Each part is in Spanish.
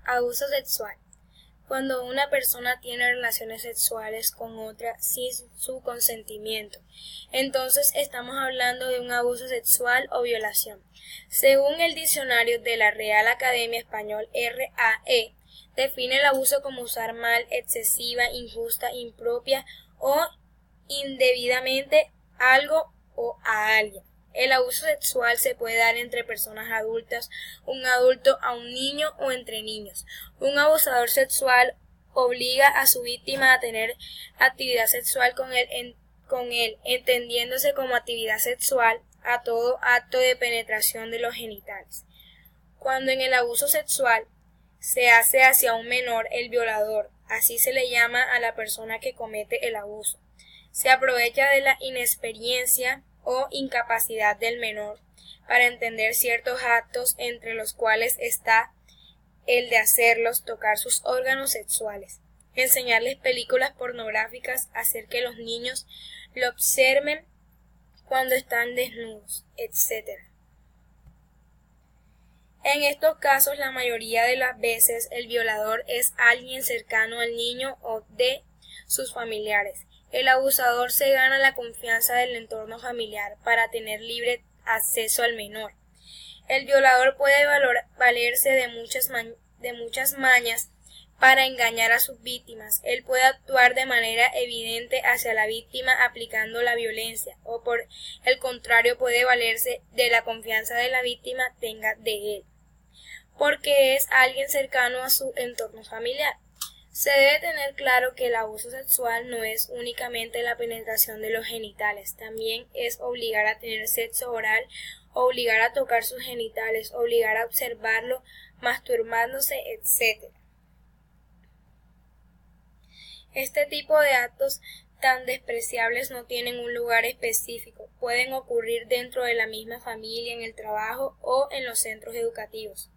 Abuso sexual. Cuando una persona tiene relaciones sexuales con otra sin su consentimiento, entonces estamos hablando de un abuso sexual o violación. Según el diccionario de la Real Academia Español RAE, define el abuso como usar mal, excesiva, injusta, impropia o indebidamente algo o a alguien. El abuso sexual se puede dar entre personas adultas, un adulto a un niño o entre niños. Un abusador sexual obliga a su víctima a tener actividad sexual con él, entendiéndose como actividad sexual a todo acto de penetración de los genitales. Cuando en el abuso sexual se hace hacia un menor, el violador, así se le llama a la persona que comete el abuso, se aprovecha de la inexperiencia o incapacidad del menor para entender ciertos actos, entre los cuales está el de hacerlos tocar sus órganos sexuales, enseñarles películas pornográficas, hacer que los niños lo observen cuando están desnudos, etc. En estos casos, la mayoría de las veces, el violador es alguien cercano al niño o de sus familiares. El abusador se gana la confianza del entorno familiar para tener libre acceso al menor. El violador puede valerse de muchas mañas para engañar a sus víctimas. Él puede actuar de manera evidente hacia la víctima aplicando la violencia, o por el contrario puede valerse de la confianza de la víctima tenga de él, porque es alguien cercano a su entorno familiar. Se debe tener claro que el abuso sexual no es únicamente la penetración de los genitales, también es obligar a tener sexo oral, obligar a tocar sus genitales, obligar a observarlo, masturbándose, etc. Este tipo de actos tan despreciables no tienen un lugar específico, pueden ocurrir dentro de la misma familia, en el trabajo o en los centros educativos.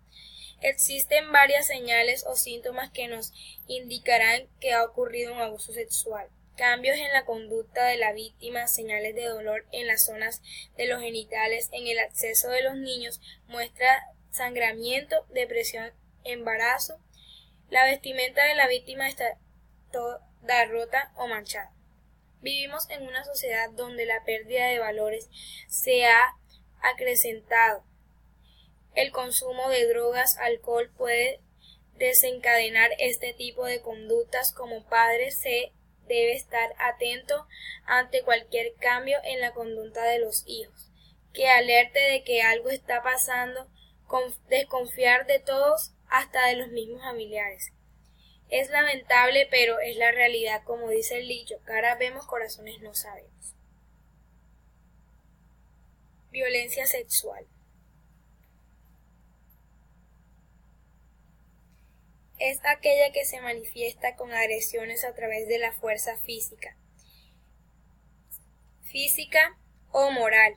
Existen varias señales o síntomas que nos indicarán que ha ocurrido un abuso sexual. Cambios en la conducta de la víctima, señales de dolor en las zonas de los genitales, en el acceso de los niños, muestra sangramiento, depresión, embarazo. La vestimenta de la víctima está toda rota o manchada. Vivimos en una sociedad donde la pérdida de valores se ha acrecentado. El consumo de drogas, alcohol puede desencadenar este tipo de conductas. Como padre se debe estar atento ante cualquier cambio en la conducta de los hijos, que alerte de que algo está pasando, desconfiar de todos, hasta de los mismos familiares. Es lamentable, pero es la realidad, como dice el dicho, caras vemos, corazones no sabemos. Violencia sexual. Es aquella que se manifiesta con agresiones a través de la fuerza física o moral,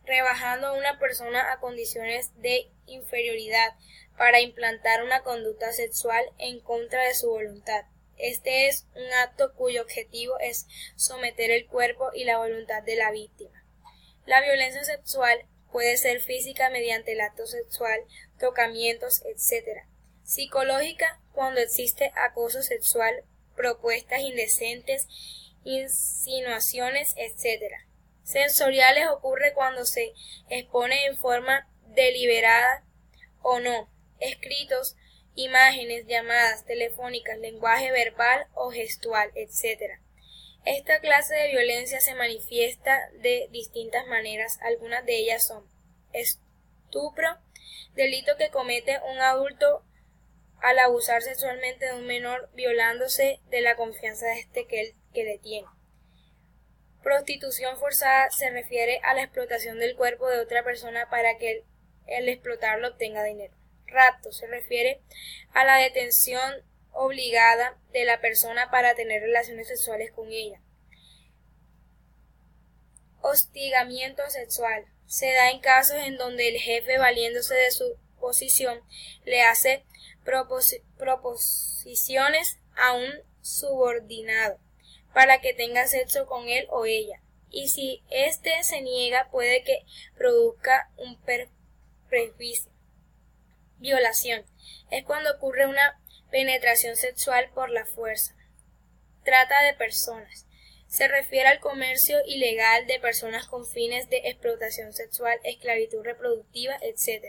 rebajando a una persona a condiciones de inferioridad para implantar una conducta sexual en contra de su voluntad. Este es un acto cuyo objetivo es someter el cuerpo y la voluntad de la víctima. La violencia sexual puede ser física mediante el acto sexual, tocamientos, etc. Psicológica, cuando existe acoso sexual, propuestas indecentes, insinuaciones, etc. Sensoriales, ocurre cuando se expone en forma deliberada o no, escritos, imágenes, llamadas telefónicas, lenguaje verbal o gestual, etc. Esta clase de violencia se manifiesta de distintas maneras. Algunas de ellas son estupro, delito que comete un adulto al abusar sexualmente de un menor, violándose de la confianza de que le tiene. Prostitución forzada se refiere a la explotación del cuerpo de otra persona para que el explotarlo obtenga dinero. Rapto se refiere a la detención obligada de la persona para tener relaciones sexuales con ella. Hostigamiento sexual se da en casos en donde el jefe, valiéndose de su posición, le hace proposiciones a un subordinado para que tenga sexo con él o ella, y si éste se niega puede que produzca un perjuicio. Violación Es cuando ocurre una penetración sexual por la fuerza. Trata de personas. Se refiere al comercio ilegal de personas con fines de explotación sexual, esclavitud reproductiva, etc.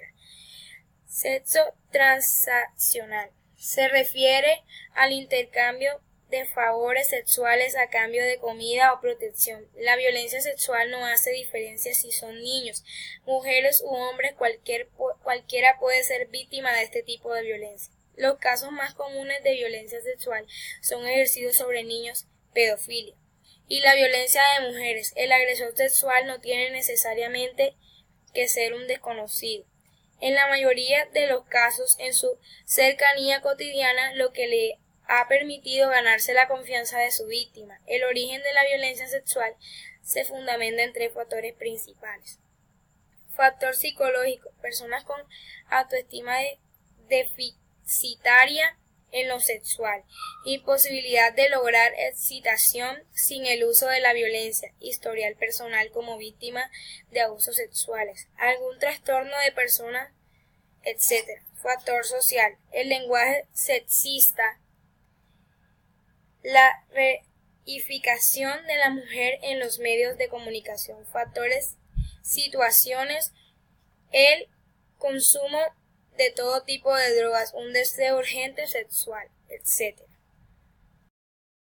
Sexo transaccional. Se refiere al intercambio de favores sexuales a cambio de comida o protección. La violencia sexual no hace diferencia si son niños, mujeres u hombres, cualquiera puede ser víctima de este tipo de violencia. Los casos más comunes de violencia sexual son ejercidos sobre niños, pedofilia, y la violencia de mujeres. El agresor sexual no tiene necesariamente que ser un desconocido. En la mayoría de los casos, en su cercanía cotidiana, lo que le ha permitido ganarse la confianza de su víctima. El origen de la violencia sexual se fundamenta en 3 factores principales. Factor psicológico. Personas con autoestima deficitaria en lo sexual. Imposibilidad de lograr excitación sin el uso de la violencia. Historial personal como víctima de abusos sexuales. Algún trastorno de persona, etc. Factor social. El lenguaje sexista. La reificación de la mujer en los medios de comunicación. Factores, situaciones, el consumo de todo tipo de drogas, un deseo urgente sexual, etc.